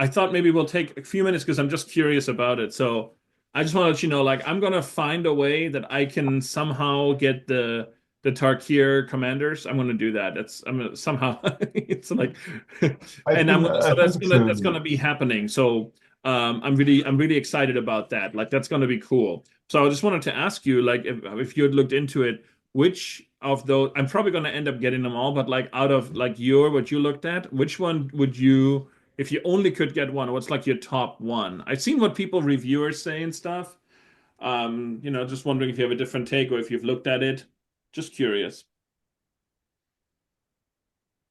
I thought maybe we'll take a few minutes because I'm just curious about it. So I just want to let you know, like, I'm gonna find a way that I can somehow get the Tarkir commanders. I'm gonna do that. I'm gonna somehow it's like, and so I think it's that's gonna be happening. So I'm really excited about that. Like that's gonna be cool. So I just wanted to ask you, like, if you had looked into it, which of those I'm probably gonna end up getting them all, but like out of like what you looked at, which one would you? If you only could get one, what's like your top one? I've seen what people reviewers say and stuff. Just wondering if you have a different take or if you've looked at it. Just curious.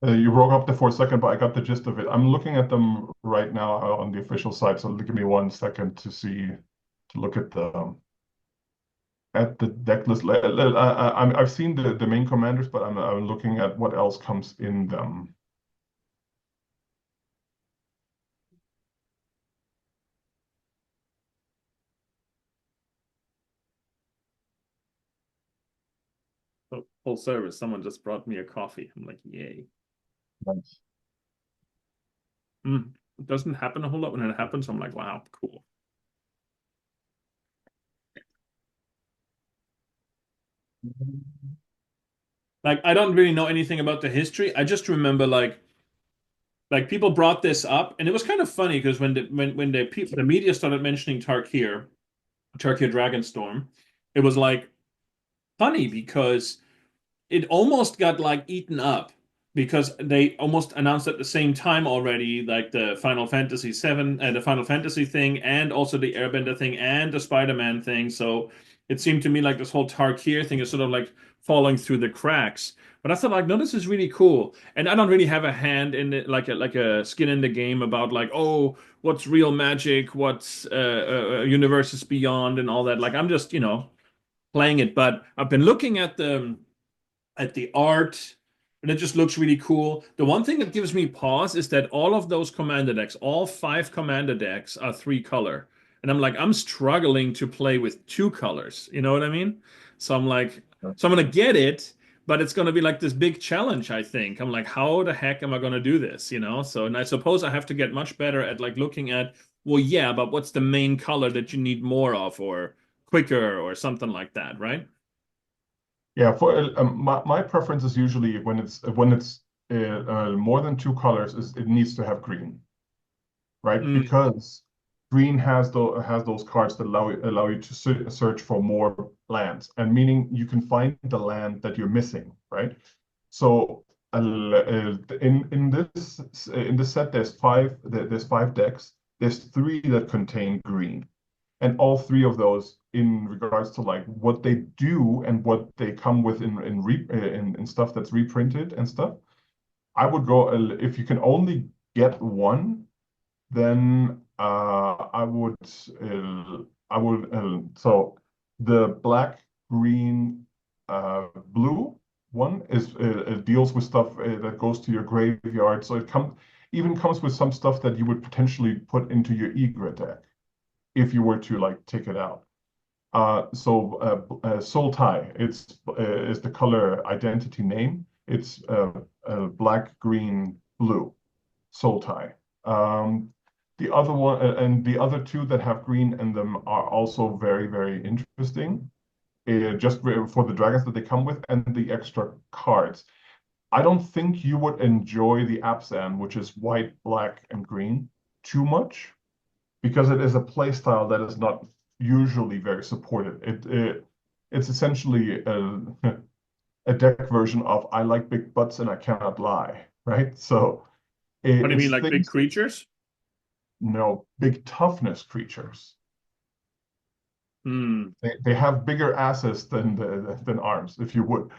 you broke up there for a second, but I got the gist of it. I'm looking at them right now on the official site, so give me 1 second to look at the deck list. I've seen the main commanders, but I'm looking at what else comes in them. Oh, full service. Someone just brought me a coffee. I'm like, yay. Nice. It doesn't happen a whole lot when it happens. I'm like, wow, cool. Like, I don't really know anything about the history. I just remember like people brought this up, and it was kind of funny because when the media started mentioning Tarkir Dragonstorm, it was like funny because it almost got like eaten up because they almost announced at the same time already, like the Final Fantasy VII and the Final Fantasy thing, and also the Airbender thing and the Spider-Man thing. So it seemed to me like this whole Tarkir thing is sort of like falling through the cracks. But I thought like, no, this is really cool, and I don't really have a hand in it, like a skin in the game about like, oh, what's real magic, what's universes beyond, and all that. Like I'm just playing it, but I've been looking at the art, and it just looks really cool. The one thing that gives me pause is that all of those commander decks, all five commander decks, are three color. And I'm like, I'm struggling to play with two colors. You know what I mean? So I'm like, so I'm gonna get it, but it's gonna be like this big challenge, I think. I'm like, how the heck am I gonna do this? So, and I suppose I have to get much better at like looking at, well, yeah, but what's the main color that you need more of, or quicker, or something like that, right? Yeah, for my preference is usually when it's more than two colors, is it needs to have green, right? Mm. Because green has those cards that allow you to search for more lands, and meaning you can find the land that you're missing, right? So in this set, there's five decks. There's three that contain green, and all three of those in regards to like what they do and what they come with in stuff that's reprinted and stuff. I would go if you can only get one, then so the black, green, blue one is it deals with stuff that goes to your graveyard. So it comes with some stuff that you would potentially put into your Egret deck if you were to like take it out. Soul Tie, is the color identity name. It's black, green, blue. Soul Tie. The other one and the other two that have green in them are also very, very interesting. Just for the dragons that they come with and the extra cards. I don't think you would enjoy the Abzan, which is white, black, and green, too much because it is a playstyle that is not usually very supported. It's essentially a deck version of I like big butts and I cannot lie, right? So What do you mean, it's like big things, creatures? big toughness creatures. Hmm. They have bigger asses than arms, if you would,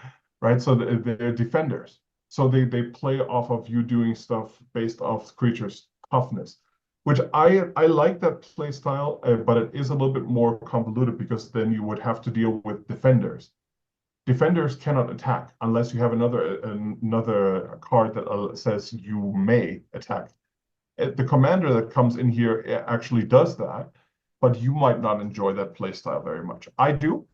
right? So they're defenders. So they play off of you doing stuff based off creatures' toughness, which I like that play style, but it is a little bit more convoluted because then you would have to deal with defenders. Defenders cannot attack unless you have another card that says you may attack. The commander that comes in here actually does that, but you might not enjoy that playstyle very much. I do.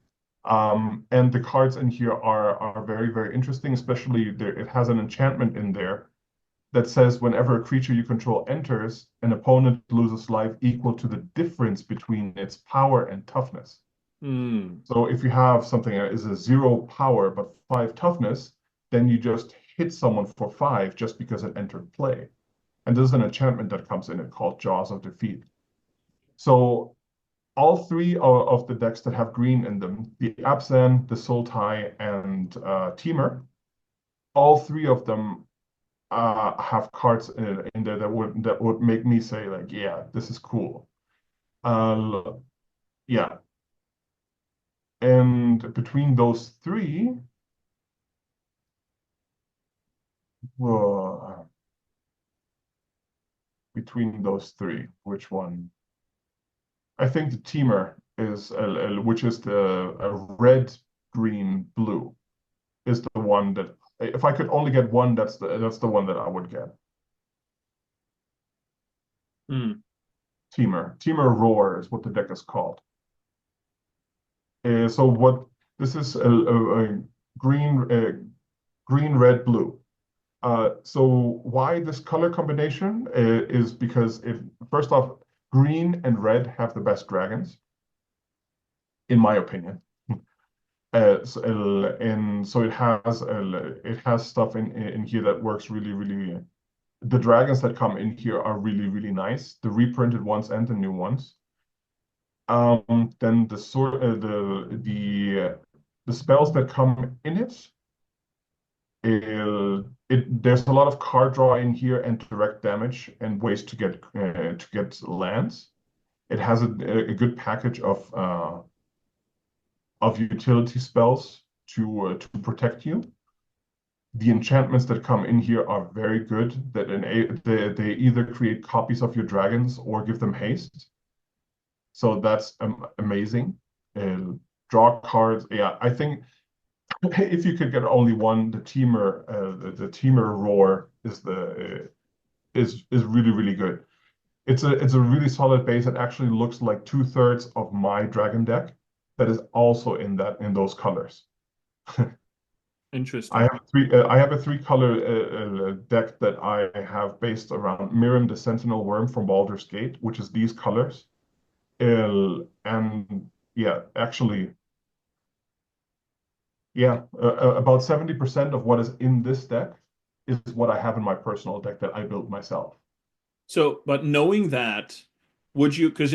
And the cards in here are very, very interesting, especially there, it has an enchantment in there that says whenever a creature you control enters, an opponent loses life equal to the difference between its power and toughness. Hmm. So if you have something that is a 0 power but 5 toughness, then you just hit someone for 5 just because it entered play. And there's an enchantment that comes in it called Jaws of Defeat. So all three of the decks that have green in them, the Abzan, the Sultai, and Temur, all three of them have cards in there that would make me say like, yeah, this is cool. Uh, yeah, and between those three, uh, which one? I think the Temur is, which is the red, green, blue, is the one that if I could only get one, that's the one that I would get. Hmm. Temur Roar is what the deck is called. So what this is a green, green, red, blue. So why this color combination is because if first off, green and red have the best dragons, in my opinion. And so it has stuff in here that works really, really. The dragons that come in here are really, really nice. The reprinted ones and the new ones. Then the spells that come in it. There's a lot of card draw in here and direct damage and ways to get lands. It has a good package of utility spells to protect you. The enchantments that come in here are very good. They either create copies of your dragons or give them haste. So that's amazing. Draw cards. Yeah, I think if you could get only one, the Temur Roar is really, really good. It's a really solid base. It actually looks like 2/3 of my dragon deck that is also in those colors. Interesting. I have a three-color deck that I have based around Miriam the Sentinel Worm from Baldur's Gate, which is these colors. And yeah, actually, yeah, about 70% of what is in this deck is what I have in my personal deck that I built myself. So, but knowing that, would you, because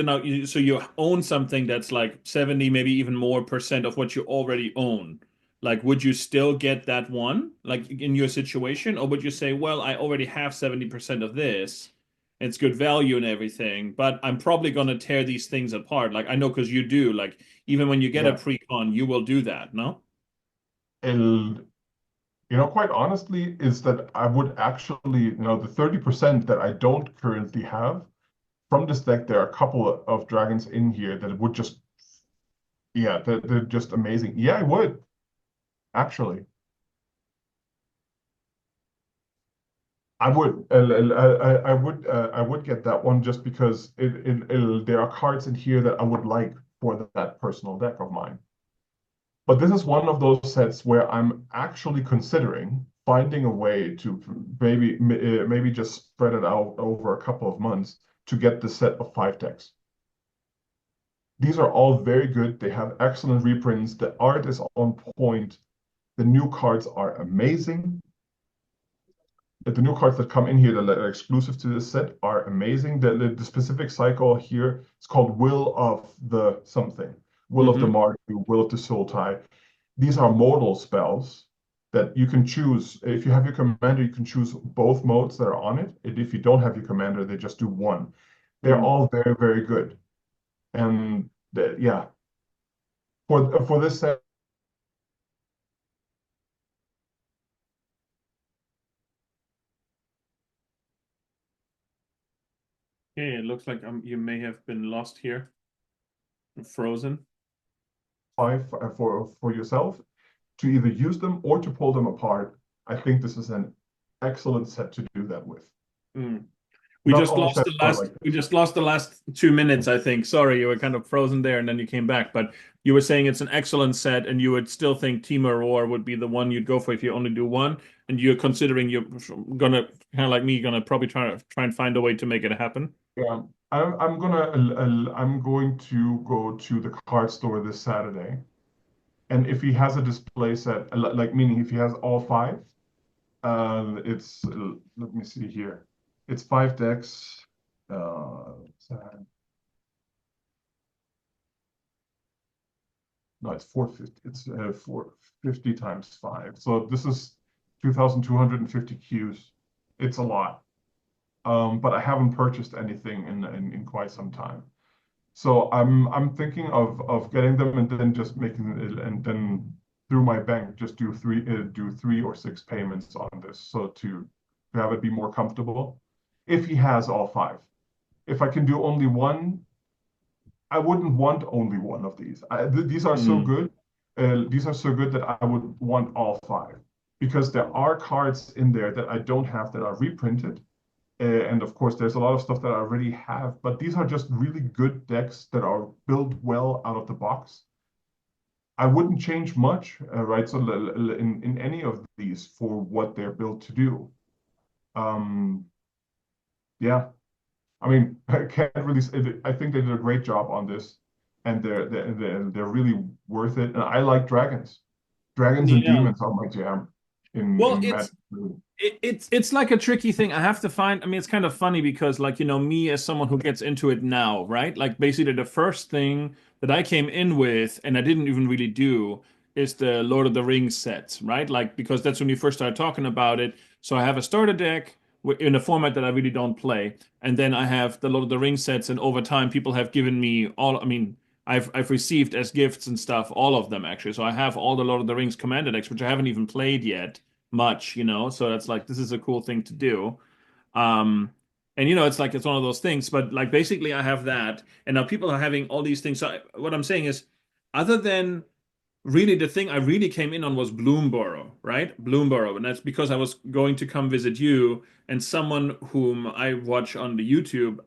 so you own something that's like 70, maybe even more percent of what you already own. Like, would you still get that one, like in your situation? Or would you say, well, I already have 70% of this. It's good value and everything, but I'm probably going to tear these things apart. Like, I know because you do, like, even when you get a Yeah. pre-con, you will do that, no? And, quite honestly, is that I would actually, the 30% that I don't currently have from this deck, there are a couple of dragons in here that would just, yeah, they're just amazing. Yeah, I would, actually. I would get that one just because there are cards in here that I would like for that personal deck of mine. But this is one of those sets where I'm actually considering finding a way to maybe just spread it out over a couple of months to get the set of 5 decks. These are all very good. They have excellent reprints. The art is on point. The new cards are amazing. The new cards that come in here that are exclusive to this set are amazing. The specific cycle here is called Will of the something. Will of the Hmm. Mardu, Will of the Sultai. These are modal spells that you can choose. If you have your commander, you can choose both modes that are on it. And if you don't have your commander, they just do one. They're all very, very good. And yeah, for this set, Okay, it looks like you may have been lost here, frozen. five for yourself to either use them or to pull them apart. I think this is an excellent set to do that with. Mm. We Not just all lost sets the are last like we this. just lost the last 2 minutes, I think. Sorry, you were kind of frozen there and then you came back. But you were saying it's an excellent set and you would still think Team Aurora would be the one you'd go for if you only do one. and you're considering you're gonna kind of like me, gonna probably try and find a way to make it happen. Yeah, I'm going to go to the card store this Saturday, and if he has a display set, like meaning if he has all five, it's let me see here, it's 5 decks. No, it's 450. It's 450 times 5. So this is 2,250 Qs. It's a lot. But I haven't purchased anything in quite some time. So I'm thinking of getting them and then just making it, and then through my bank just do 3 or 6 payments on this, so to have it be more comfortable. If he has all five, if I can do only one, I wouldn't want only one of these. These are so Mm. good. These are so good that I would want all five, because there are cards in there that I don't have that are reprinted. And of course, there's a lot of stuff that I already have, but these are just really good decks that are built well out of the box. I wouldn't change much, right? So in any of these for what they're built to do. Um, yeah, I mean, I can't really say. I think they did a great job on this, and they're really worth it. And I like dragons. Dragons and Yeah. demons are my jam Well, in it's Magic. it's like a tricky thing. I have to find. I mean, it's kind of funny because, like, me as someone who gets into it now, right? Like, basically, the first thing that I came in with, and I didn't even really do, is the Lord of the Rings sets, right? Like, because that's when we first started talking about it. So I have a starter deck in a format that I really don't play, and then I have the Lord of the Rings sets, and over time, people have given me all. I mean. I've received as gifts and stuff, all of them actually. So I have all the Lord of the Rings Commander decks, which I haven't even played yet much, so that's like this is a cool thing to do. Um, and it's like it's one of those things, but like basically I have that, and now people are having all these things. So what I'm saying is, other than really the thing I really came in on was Bloomborough, right? Bloomborough, and that's because I was going to come visit you, and someone whom I watch on the YouTube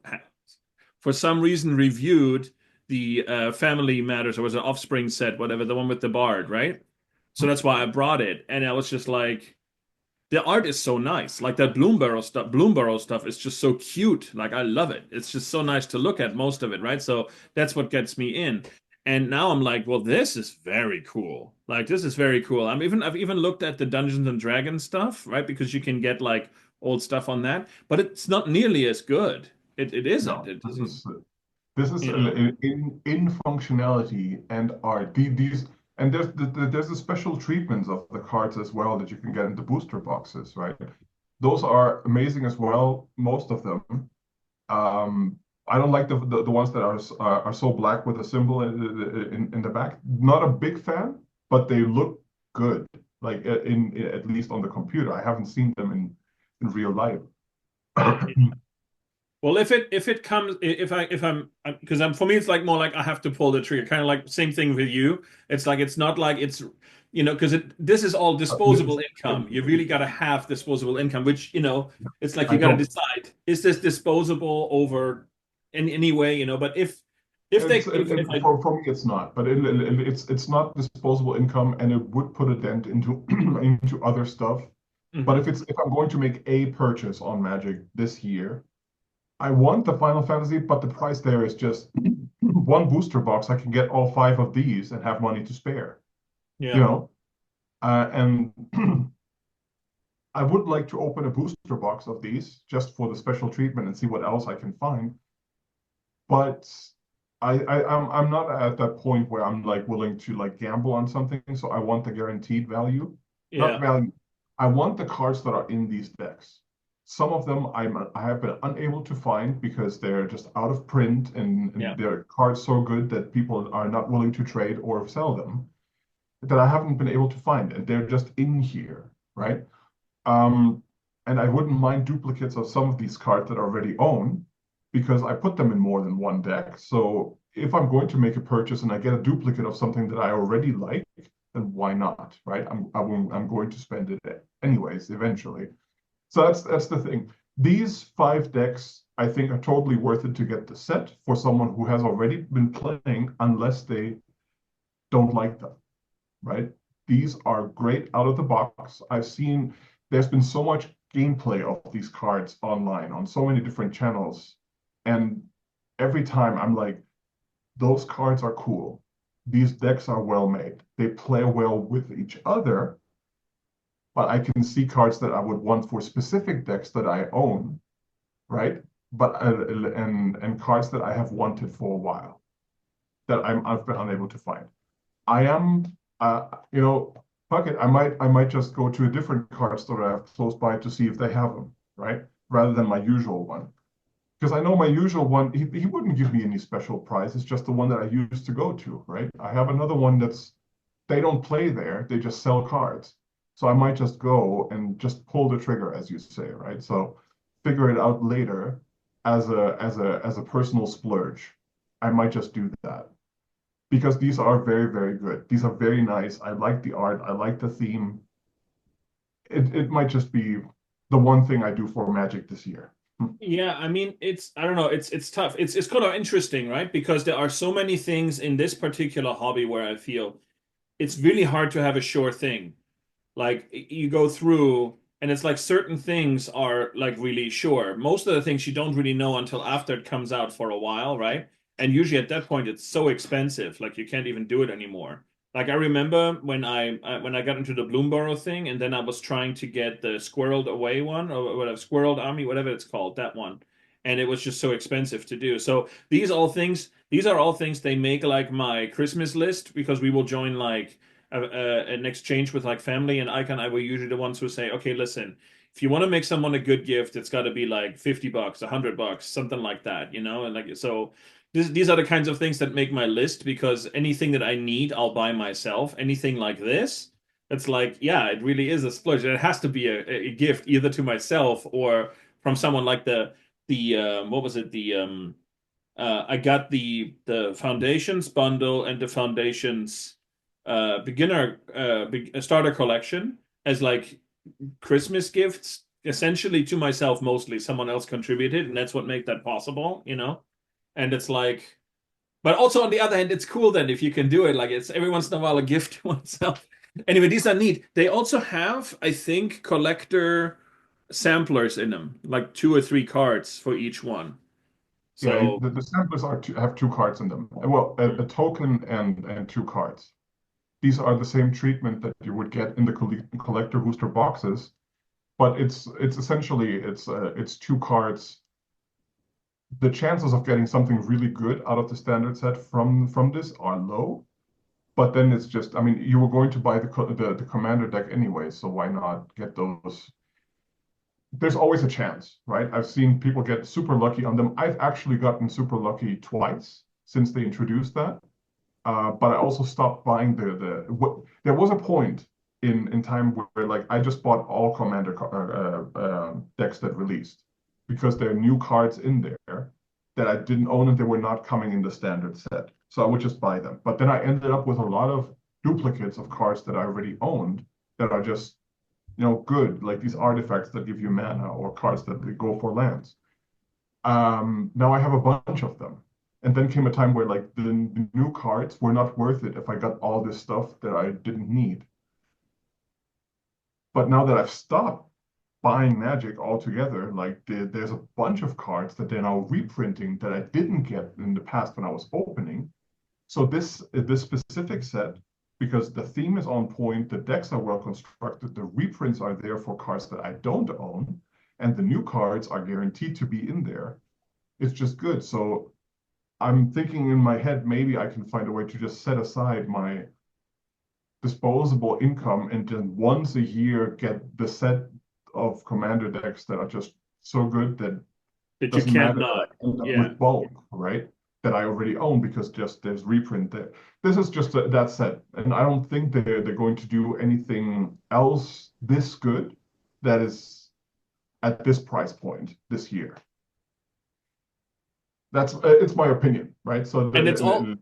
for some reason reviewed the Family Matters, or was it Offspring set, whatever, the one with the bard, right? So that's why I brought it, and I was just like, the art is so nice. Like that Bloomborough stuff is just so cute. Like I love it. It's just so nice to look at, most of it, right? So that's what gets me in. And now I'm like, well, this is very cool. Like this is very cool. I've even looked at the Dungeons and Dragons stuff, right? Because you can get like old stuff on that, but it's not nearly as good. It isn't. No, It, this is you know. in functionality and art. These, and there's the special treatments of the cards as well that you can get in the booster boxes, right? Those are amazing as well, most of them. I don't like the ones that are so black with a symbol in the back. Not a big fan, but they look good. Like in at least on the computer. I haven't seen them in real life. Well, if it comes, if I'm because I'm for me it's like more like I have to pull the trigger, kind of like same thing with you. It's like it's not like it's because this is all disposable income. You really got to have disposable income, which it's like you I got to don't. decide, is this disposable over in any way, but if they if I For me, it's not. But it's not disposable income, and it would put a dent into into other stuff. But Mhm. if I'm going to make a purchase on Magic this year, I want the Final Fantasy, but the price there is just one booster box. I can get all five of these and have money to spare. You Yeah. know, and I would like to open a booster box of these just for the special treatment and see what else I can find. But I'm not at that point where I'm like willing to like gamble on something. So I want the guaranteed value, not Yeah. value. I want the cards that are in these decks. Some of them I have been unable to find because they're just out of print, and Yeah. they're cards so good that people are not willing to trade or sell them, that I haven't been able to find, and they're just in here, right? Um, and I wouldn't mind duplicates of some of these cards that I already own, because I put them in more than one deck. So if I'm going to make a purchase and I get a duplicate of something that I already like, then why not, right? I'm going to spend it anyways, eventually. So that's the thing. These 5 decks, I think, are totally worth it to get the set for someone who has already been playing, unless they don't like them, right? These are great out of the box. I've seen there's been so much gameplay of these cards online on so many different channels, and every time I'm like, those cards are cool. These decks are well made. They play well with each other, but I can see cards that I would want for specific decks that I own, right? But and cards that I have wanted for a while that I've been unable to find. I am, you know, fuck it. I might just go to a different card store I have close by to see if they have them, right? Rather than my usual one. Because I know my usual one, he wouldn't give me any special prize. It's just the one that I used to go to, right? I have another one they don't play there. They just sell cards. So I might just go and just pull the trigger, as you say, right? So figure it out later as a personal splurge. I might just do that because these are very, very good. These are very nice. I like the art. I like the theme. It might just be the one thing I do for Magic this year. Yeah, I mean, I don't know, it's tough. It's kind of interesting, right? Because there are so many things in this particular hobby where I feel it's really hard to have a sure thing. Like you go through and it's like certain things are like really sure. Most of the things you don't really know until after it comes out for a while, right? And usually at that point it's so expensive, like you can't even do it anymore. Like I remember when I got into the Bloomborough thing, and then I was trying to get the Squirreled Away one or whatever, Squirreled Army, whatever it's called, that one, and it was just so expensive to do. So these are all things they make like my Christmas list because we will join like an exchange with like family and Icon. I were usually the ones who say, okay, listen, if you want to make someone a good gift, it's got to be like $50, $100, something like that, you know? And like, so these are the kinds of things that make my list because anything that I need, I'll buy myself. Anything like this, it's like, yeah, it really is a splurge. It has to be a gift either to myself or from someone like the what was it? I got the Foundations bundle and the Foundations beginner starter collection as like Christmas gifts, essentially to myself mostly. Someone else contributed, and that's what made that possible, you know? And it's like, but also on the other hand, it's cool then if you can do it. Like it's every once in a while a gift to oneself. Anyway, these are neat. They also have, I think, collector samplers in them, like 2 or 3 cards for each one. Yeah, So, the samplers have two cards in them. Well, a token and two cards. These are the same treatment that you would get in the collector booster boxes, but it's essentially it's two cards. The chances of getting something really good out of the standard set from this are low, but then it's just, I mean, you were going to buy the commander deck anyway, so why not get those? There's always a chance, right? I've seen people get super lucky on them. I've actually gotten super lucky twice since they introduced that. But I also stopped buying there was a point in time where like I just bought all commander decks that released because there are new cards in there that I didn't own and they were not coming in the standard set. So I would just buy them. But then I ended up with a lot of duplicates of cards that I already owned that are just, good, like these artifacts that give you mana or cards that go for lands. Now I have a bunch of them. And then came a time where like the new cards were not worth it if I got all this stuff that I didn't need. But now that I've stopped buying Magic altogether, like there's a bunch of cards that they're now reprinting that I didn't get in the past when I was opening. So this specific set, because the theme is on point, the decks are well constructed, the reprints are there for cards that I don't own, and the new cards are guaranteed to be in there. It's just good. So I'm thinking in my head, maybe I can find a way to just set aside my disposable income and then once a year get the set of commander decks that are just so good that that you doesn't can't matter that not. I end up Yeah. with bulk, right? That I already own because just there's reprint there. This is just that set, and I don't think they're going to do anything else this good that is at this price point this year. That's it's my opinion, right? So And it's all and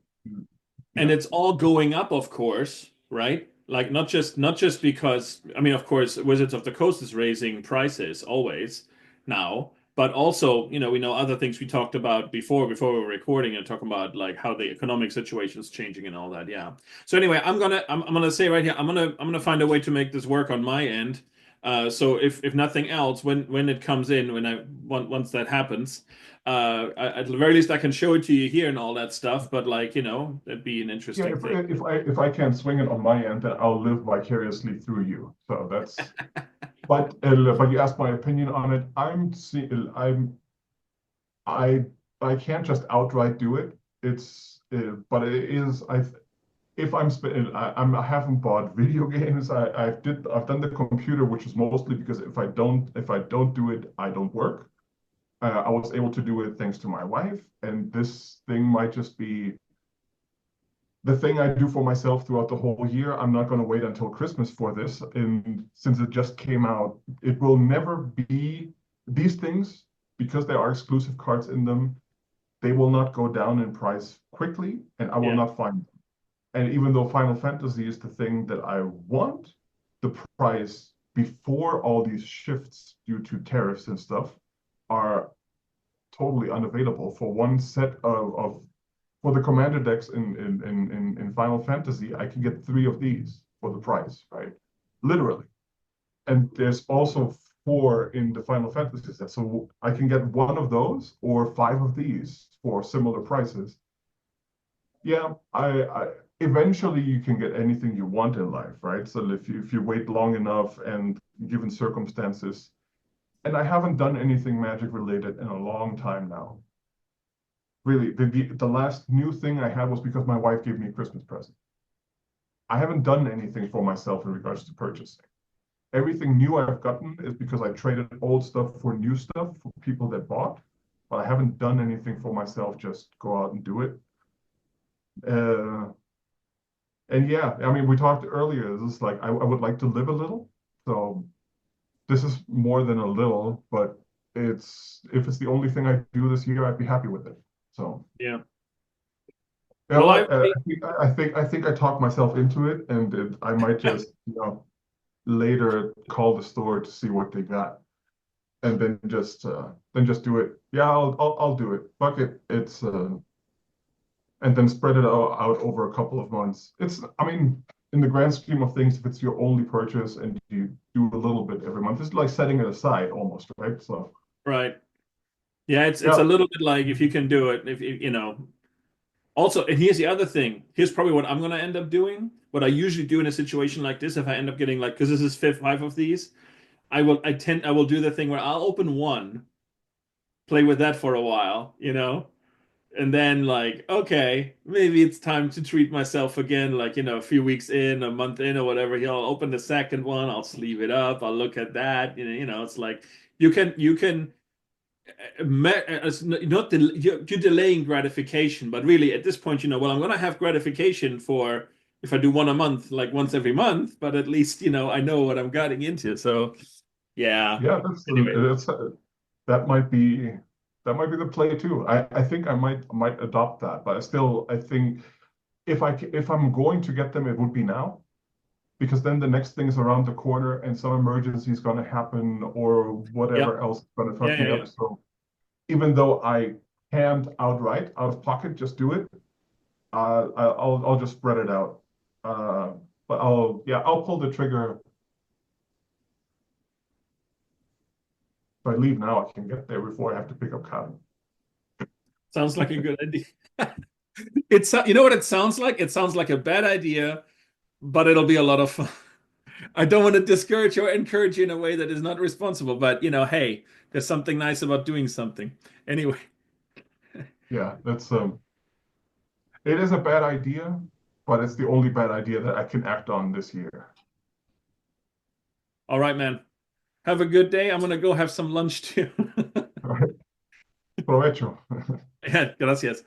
yeah. it's all going up, of course, right? Like not just because I mean, of course, Wizards of the Coast is raising prices always now, but also, we know other things we talked about before we were recording and talking about like how the economic situation is changing and all that. Yeah. So anyway, I'm gonna say right here, I'm gonna find a way to make this work on my end. So if nothing else, when it comes in, once that happens, at the very least I can show it to you here and all that stuff. But like, that'd be an Yeah, interesting thing. if I can't swing it on my end, then I'll live vicariously through you. So that's. But you asked my opinion on it. I I can't just outright do it. But it is. If I'm I haven't bought video games. I've done the computer, which is mostly because if I don't do it, I don't work. I was able to do it thanks to my wife, and this thing might just be the thing I do for myself throughout the whole year. I'm not going to wait until Christmas for this. And since it just came out, it will never be these things because there are exclusive cards in them. They will not go down in price quickly, and I will Yeah, not find them. And even though Final Fantasy is the thing that I want, the price before all these shifts due to tariffs and stuff are totally unavailable for one set of for the commander decks in Final Fantasy. I can get 3 of these for the price, right? Literally. And there's also 4 in the Final Fantasy set. So I can get 1 of those or 5 of these for similar prices. Yeah, I eventually you can get anything you want in life, right? So if you wait long enough and given circumstances, and I haven't done anything magic related in a long time now. Really, the last new thing I had was because my wife gave me a Christmas present. I haven't done anything for myself in regards to purchasing. Everything new I've gotten is because I traded old stuff for new stuff for people that bought, but I haven't done anything for myself, just go out and do it. Uh, and yeah, I mean, we talked earlier, this is like, I would like to live a little. So this is more than a little, but if it's the only thing I do this year, I'd be happy with it. So. yeah. You know Well, what? I think I talked myself into it, and I might just, later call the store to see what they got, and then just do it. Yeah, I'll do it. Fuck it. And then spread it out over a couple of months. I mean, in the grand scheme of things, if it's your only purchase and you do a little bit every month, it's like setting it aside almost, right? So right. Yeah, it's a yeah, little bit like if you can do it, if. Also, and here's the other thing. Here's probably what I'm going to end up doing. What I usually do in a situation like this, if I end up getting like, because this is five of these, I will do the thing where I'll open one, play with that for a while, and then like, okay, maybe it's time to treat myself again, like, a few weeks in, a month in, or whatever. I'll open the second one, I'll sleeve it up, I'll look at that. It's like you can it's not you're delaying gratification, but really at this point, well, I'm going to have gratification for if I do one a month, like once every month, but at least, I know what I'm getting into. So, yeah. yeah, Anyway, that might be the play too. I think I might adopt that, but I think if I'm going to get them, it would be now because then the next thing is around the corner and some emergency is going to happen or yeah, whatever else is going to yeah, fuck yeah, me yeah. up. So even though I can't outright out of pocket just do it, I'll just spread it out. Uh, but I'll pull the trigger. If I leave now, I can get there before I have to pick up cotton. Sounds like a good idea. You know what it sounds like? It sounds like a bad idea, but it'll be a lot of fun. I don't want to discourage or encourage you in a way that is not responsible, but hey, there's something nice about doing something. Anyway, Yeah, it is a bad idea, but it's the only bad idea that I can act on this year. all right, man. Have a good day. I'm gonna go have some lunch too. All right, provecho. Yeah, gracias.